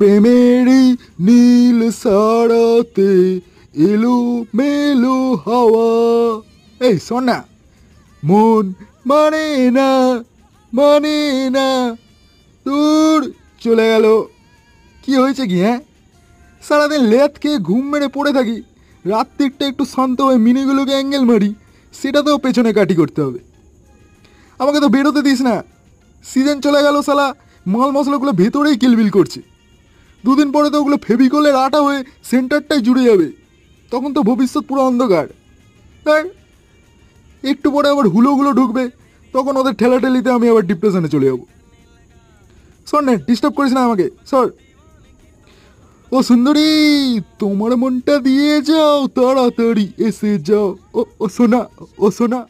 প্রেমেরই নীল সারাতে এলো মেলো হাওয়া। এই শোন না, মন মানে না, মানে না, দূর চলে গেল। কি হয়েছে কি হ্যাঁ? সারাদিন লেথ খেয়ে ঘুম মেরে পড়ে থাকি, রাত্রিরটা একটু শান্ত হয়ে মিনিগুলোকে অ্যাঙ্গেল মারি, সেটাতেও পেছনে কাটি করতে হবে। আমাকে তো বেরোতে দিস না। সিজন চলে গেল, শালা মাল মশলাগুলো ভেতরেই কিলবিল করছে। দুদিন পরে তো ওগুলো ফেভিকলের আটা হয়ে সেন্টারটাই জুড়ে যাবে, তখন তো ভবিষ্যৎ পুরো অন্ধকার। তাই একটু পরে আবার হুলোগুলো ঢুকবে, তখন ওদের ঠেলাঠেলিতে আমি আবার ডিপ্রেশনে চলে যাবো। সর না, ডিস্টার্ব করিস না আমাকে, সর। ও সুন্দরী, তোমার মনটা দিয়ে যাও, তাড়াতাড়ি এসে যাও। ও ও সোনা, ও সোনা।